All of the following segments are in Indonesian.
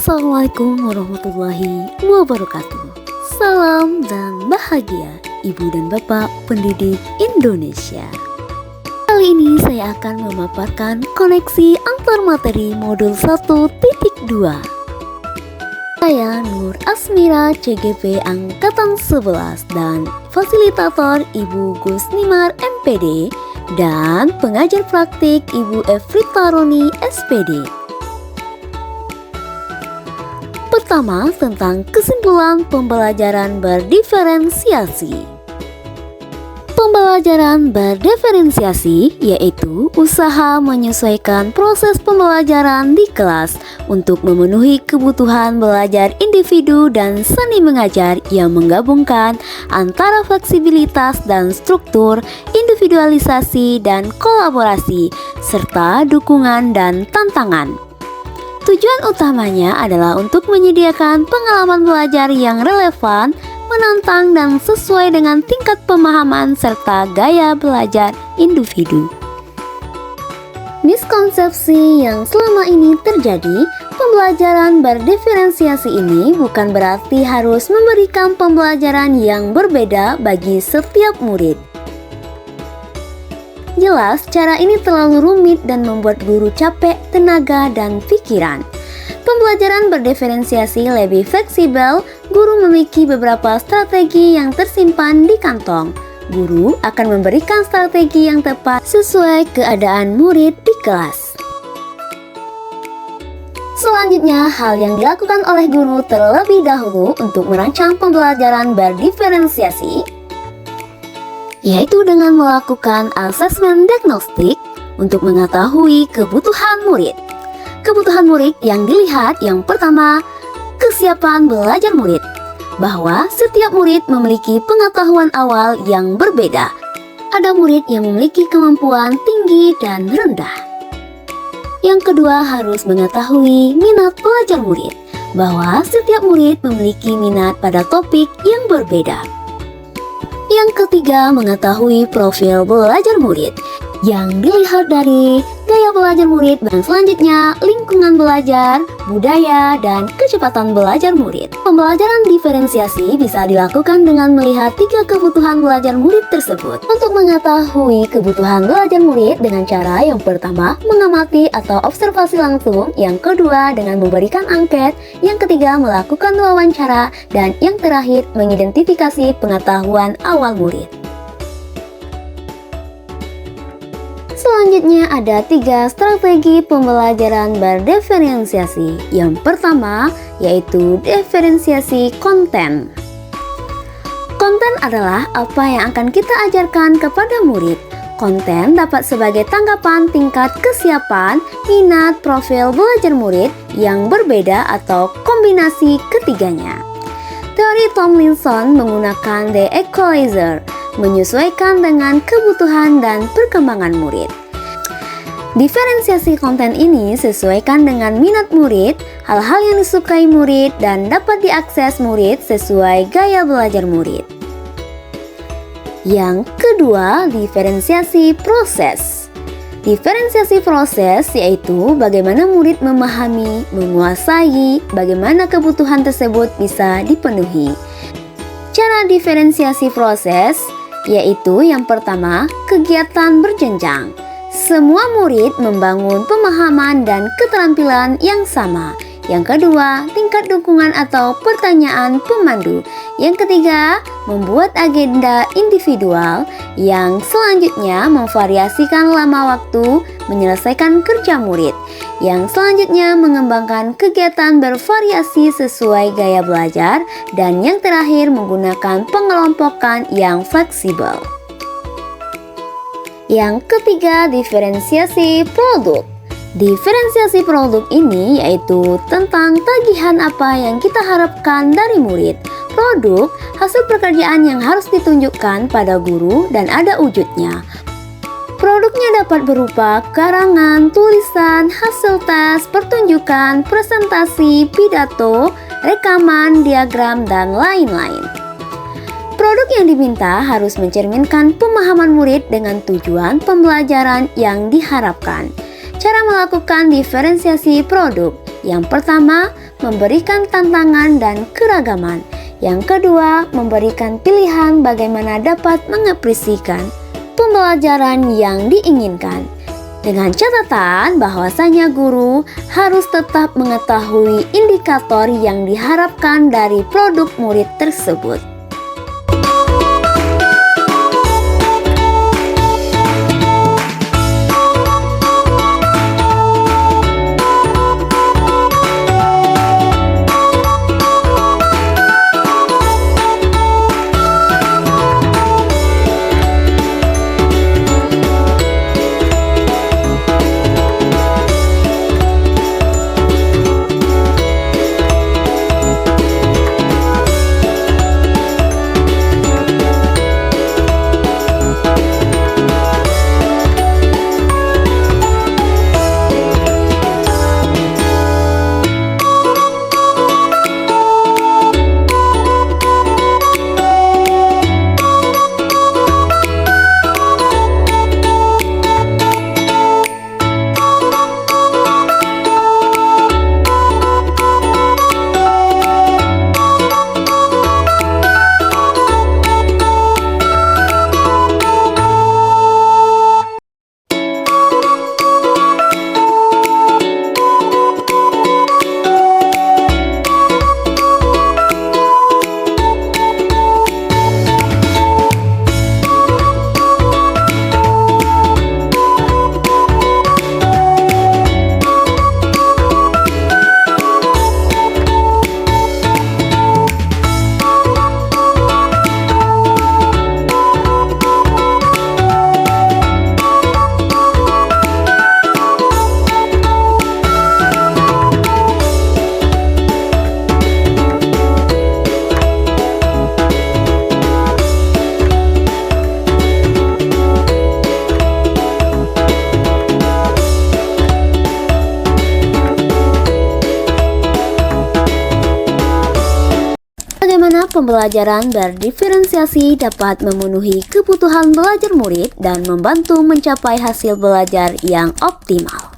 Assalamualaikum warahmatullahi wabarakatuh. Salam dan bahagia Ibu dan Bapak pendidik Indonesia. Kali ini saya akan memaparkan koneksi antar materi modul 1.2. Saya Nur Asmira CGP Angkatan 11 dan fasilitator Ibu Gusnimar MPD dan pengajar praktik Ibu Efrita Roni SPD. Pertama, tentang kesimpulan pembelajaran berdiferensiasi. Pembelajaran berdiferensiasi yaitu usaha menyesuaikan proses pembelajaran di kelas untuk memenuhi kebutuhan belajar individu dan seni mengajar yang menggabungkan antara fleksibilitas dan struktur, individualisasi dan kolaborasi, serta dukungan dan tantangan. Tujuan utamanya adalah untuk menyediakan pengalaman belajar yang relevan, menantang dan sesuai dengan tingkat pemahaman serta gaya belajar individu. Miskonsepsi yang selama ini terjadi, pembelajaran berdiferensiasi ini bukan berarti harus memberikan pembelajaran yang berbeda bagi setiap murid. Jelas, cara ini terlalu rumit dan membuat guru capek tenaga dan pikiran. Pembelajaran berdiferensiasi lebih fleksibel. Guru memiliki beberapa strategi yang tersimpan di kantong. Guru akan memberikan strategi yang tepat sesuai keadaan murid di kelas. Selanjutnya, hal yang dilakukan oleh guru terlebih dahulu untuk merancang pembelajaran berdiferensiasi yaitu dengan melakukan asesmen diagnostik untuk mengetahui kebutuhan murid. Kebutuhan murid yang dilihat yang pertama, kesiapan belajar murid, bahwa setiap murid memiliki pengetahuan awal yang berbeda. Ada murid yang memiliki kemampuan tinggi dan rendah. Yang kedua, harus mengetahui minat belajar murid, bahwa setiap murid memiliki minat pada topik yang berbeda. Yang ketiga, mengetahui profil belajar murid yang dilihat dari gaya belajar murid dan selanjutnya lingkungan belajar, budaya, dan kecepatan belajar murid. Pembelajaran diferensiasi bisa dilakukan dengan melihat 3 kebutuhan belajar murid tersebut. Untuk mengetahui kebutuhan belajar murid dengan cara yang pertama, mengamati atau observasi langsung, yang kedua dengan memberikan angket, yang ketiga melakukan wawancara, dan yang terakhir mengidentifikasi pengetahuan awal murid. Selanjutnya ada 3 strategi pembelajaran berdiferensiasi. Yang pertama yaitu diferensiasi konten. Konten adalah apa yang akan kita ajarkan kepada murid. Konten dapat sebagai tanggapan tingkat kesiapan, minat, profil belajar murid yang berbeda atau kombinasi ketiganya. Teori Tomlinson menggunakan The Equalizer, menyesuaikan dengan kebutuhan dan perkembangan murid. Diferensiasi konten ini sesuaikan dengan minat murid, hal-hal yang disukai murid, dan dapat diakses murid sesuai gaya belajar murid. Yang kedua, diferensiasi proses. Diferensiasi proses yaitu bagaimana murid memahami, menguasai, bagaimana kebutuhan tersebut bisa dipenuhi. Cara diferensiasi proses yaitu yang pertama, kegiatan berjenjang. Semua murid membangun pemahaman dan keterampilan yang sama. Yang kedua, tingkat dukungan atau pertanyaan pemandu. Yang ketiga, membuat agenda individual. Yang selanjutnya, memvariasikan lama waktu menyelesaikan kerja murid. Yang selanjutnya, mengembangkan kegiatan bervariasi sesuai gaya belajar. Dan yang terakhir, menggunakan pengelompokan yang fleksibel. Yang ketiga, diferensiasi produk. Diferensiasi produk ini yaitu tentang tagihan apa yang kita harapkan dari murid. Produk, hasil pekerjaan yang harus ditunjukkan pada guru dan ada wujudnya. Produknya dapat berupa karangan, tulisan, hasil tes, pertunjukan, presentasi, pidato, rekaman, diagram, dan lain-lain. Produk yang diminta harus mencerminkan pemahaman murid dengan tujuan pembelajaran yang diharapkan. Cara melakukan diferensiasi produk. Yang pertama, memberikan tantangan dan keragaman. Yang kedua, memberikan pilihan bagaimana dapat mengekspresikan pembelajaran yang diinginkan. Dengan catatan bahwasanya guru harus tetap mengetahui indikator yang diharapkan dari produk murid tersebut. Bagaimana pembelajaran berdiferensiasi dapat memenuhi kebutuhan belajar murid dan membantu mencapai hasil belajar yang optimal.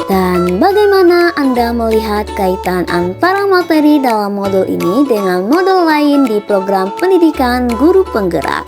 Dan bagaimana Anda melihat kaitan antara materi dalam modul ini dengan modul lain di program pendidikan guru penggerak?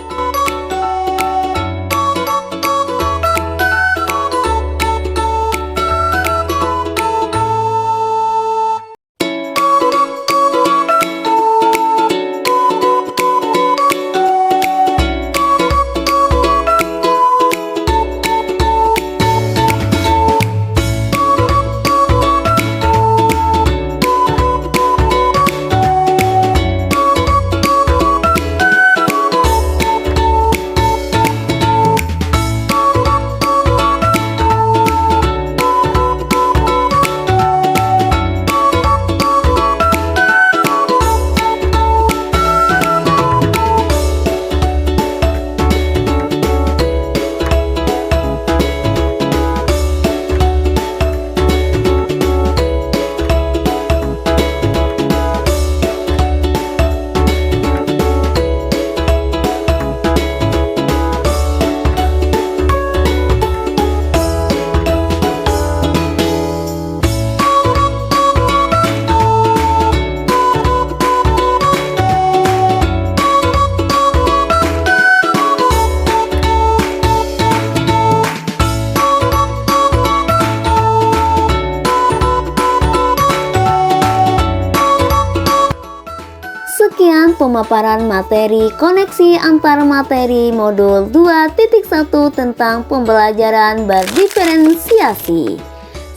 Sekian pemaparan materi koneksi antar materi modul 2.1 tentang pembelajaran berdiferensiasi.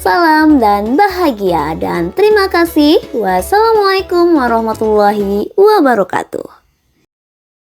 salam dan bahagia dan terima kasih. Wassalamualaikum warahmatullahi wabarakatuh.